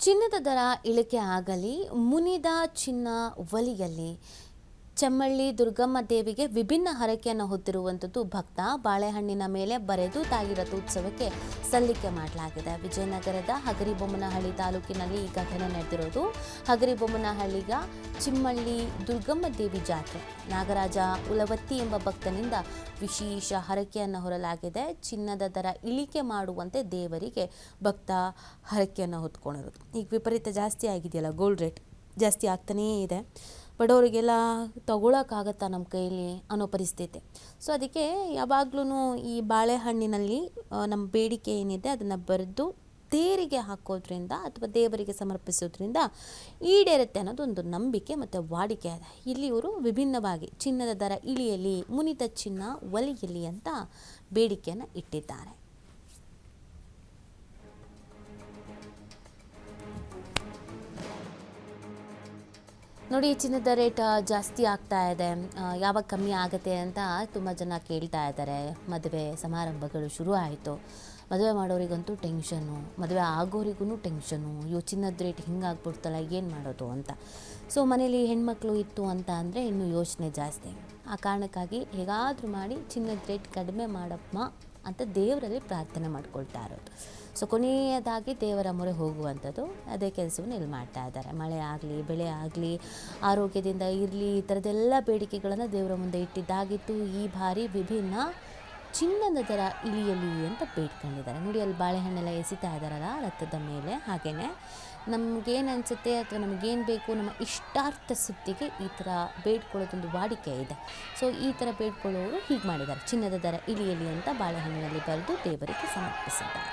ಚಿನ್ನದ ದರ ಇಳಿಕೆ ಆಗಲಿ, ಮುನಿದ ಚಿನ್ನ ಒಲಿಯಲಿ. ಚಮ್ಮಳ್ಳಿ ದುರ್ಗಮ್ಮ ದೇವಿಗೆ ವಿಭಿನ್ನ ಹರಕೆಯನ್ನು ಹೊತ್ತಿರುವಂಥದ್ದು ಭಕ್ತ. ಬಾಳೆಹಣ್ಣಿನ ಮೇಲೆ ಬರೆದು ತಾಯಿ ರಥೋತ್ಸವಕ್ಕೆ ಸಲ್ಲಿಕೆ ಮಾಡಲಾಗಿದೆ. ವಿಜಯನಗರದ ಹಗರಿಬೊಮ್ಮನಹಳ್ಳಿ ತಾಲೂಕಿನಲ್ಲಿ ಈ ಘಟನೆ ನಡೆದಿರೋದು. ಹಗರಿಬೊಮ್ಮನಹಳ್ಳಿಯ ಚಿಮ್ಮಳ್ಳಿ ದುರ್ಗಮ್ಮ ದೇವಿ ಜಾತ್ರೆ. ನಾಗರಾಜ ಉಲವತ್ತಿ ಎಂಬ ಭಕ್ತನಿಂದ ವಿಶೇಷ ಹರಕೆಯನ್ನು ಹೊರಲಾಗಿದೆ. ಚಿನ್ನದ ದರ ಇಳಿಕೆ ಮಾಡುವಂತೆ ದೇವರಿಗೆ ಭಕ್ತ ಹರಕೆಯನ್ನು ಹೊತ್ಕೊಂಡಿರೋದು. ಈಗ ವಿಪರೀತ ಜಾಸ್ತಿ ಆಗಿದೆಯಲ್ಲ, ಗೋಲ್ಡ್ ರೇಟ್ ಜಾಸ್ತಿ ಆಗ್ತಾನೇ ಇದೆ. ಬಡವರಿಗೆಲ್ಲ ತಗೊಳಕ್ಕಾಗತ್ತಾ ನಮ್ಮ ಕೈಯಲ್ಲಿ ಅನ್ನೋ ಪರಿಸ್ಥಿತಿ. ಸೊ ಅದಕ್ಕೆ ಯಾವಾಗ್ಲೂ ಈ ಬಾಳೆಹಣ್ಣಿನಲ್ಲಿ ನಮ್ಮ ಬೇಡಿಕೆ ಏನಿದೆ ಅದನ್ನು ಬರೆದು ತೇರಿಗೆ ಹಾಕೋದ್ರಿಂದ ಅಥವಾ ದೇವರಿಗೆ ಸಮರ್ಪಿಸೋದ್ರಿಂದ ಈಡೇರುತ್ತೆ ಅನ್ನೋದೊಂದು ನಂಬಿಕೆ ಮತ್ತು ವಾಡಿಕೆ ಇದೆ. ಇಲ್ಲಿ ಇವರು ವಿಭಿನ್ನವಾಗಿ ಚಿನ್ನದ ದರ ಇಳಿಯಲಿ, ಮುನಿದ ಚಿನ್ನ ಒಲಿಯಲಿ ಅಂತ ಬೇಡಿಕೆಯನ್ನು ಇಟ್ಟಿದ್ದಾರೆ. ನೋಡಿ, ಚಿನ್ನದ ರೇಟ್ ಜಾಸ್ತಿ ಆಗ್ತಾ ಇದೆ, ಯಾವಾಗ ಕಮ್ಮಿ ಆಗುತ್ತೆ ಅಂತ ತುಂಬ ಜನ ಕೇಳ್ತಾ ಇದ್ದಾರೆ. ಮದುವೆ ಸಮಾರಂಭಗಳು ಶುರು ಆಯಿತು. ಮದುವೆ ಮಾಡೋರಿಗಂತೂ ಟೆನ್ಷನ್ನು, ಮದುವೆ ಆಗೋರಿಗೂ ಟೆನ್ಷನ್ನು. ಅಯ್ಯೋ ಚಿನ್ನದ ರೇಟ್ ಹಿಂಗಾಗ್ಬಿಡ್ತಲ್ಲ, ಏನು ಮಾಡೋದು ಅಂತ. ಸೊ ಮನೇಲಿ ಹೆಣ್ಮಕ್ಳು ಇತ್ತು ಅಂತ ಅಂದರೆ ಇನ್ನೂ ಯೋಚನೆ ಜಾಸ್ತಿ. ಆ ಕಾರಣಕ್ಕಾಗಿ ಹೇಗಾದರೂ ಮಾಡಿ ಚಿನ್ನದ ರೇಟ್ ಕಡಿಮೆ ಮಾಡಮ್ಮ ಅಂತ ದೇವರಲ್ಲಿ ಪ್ರಾರ್ಥನೆ ಮಾಡ್ಕೊಳ್ತಾ ಇರೋದು. ಸೊ ಕೊನೆಯದಾಗಿ ದೇವರ ಮೊರೆ ಹೋಗುವಂಥದ್ದು, ಅದೇ ಕೆಲಸವನ್ನು ಇಲ್ಲಿ ಮಾಡ್ತಾ ಇದ್ದಾರೆ. ಮಳೆ ಆಗಲಿ, ಬೆಳೆ ಆಗಲಿ, ಆರೋಗ್ಯದಿಂದ ಇರಲಿ, ಈ ಥರದ್ದೆಲ್ಲ ಬೇಡಿಕೆಗಳನ್ನು ದೇವರ ಮುಂದೆ ಇಟ್ಟಿದ್ದಾಗಿತ್ತು. ಈ ಬಾರಿ ವಿಭಿನ್ನ ಚಿನ್ನದ ದರ ಇಳಿಯಲಿ ಅಂತ ಬೇಡ್ಕೊಂಡಿದ್ದಾರೆ. ನೋಡಿ, ಅಲ್ಲಿ ಬಾಳೆಹಣ್ಣೆಲ್ಲ ಎಸಿತಾ ಇದ್ದಾರಲ್ಲ ರಥದ ಮೇಲೆ. ಹಾಗೆಯೇ ನಮಗೇನು ಅನಿಸುತ್ತೆ ಅಥವಾ ನಮಗೇನು ಬೇಕು, ನಮ್ಮ ಇಷ್ಟಾರ್ಥ ಸಿದ್ಧಿಗೆ ಈ ಥರ ಬೇಡ್ಕೊಳ್ಳೋದೊಂದು ವಾಡಿಕೆ ಇದೆ. ಸೊ ಈ ಥರ ಬೇಡ್ಕೊಳ್ಳೋರು ಹೀಗೆ ಮಾಡಿದ್ದಾರೆ. ಚಿನ್ನದ ದರ ಇಳಿಯಲಿ ಅಂತ ಬಾಳೆಹಣ್ಣಿನಲ್ಲಿ ಬರೆದು ದೇವರಿಗೆ ಸಮರ್ಪಿಸಿದ್ದಾರೆ.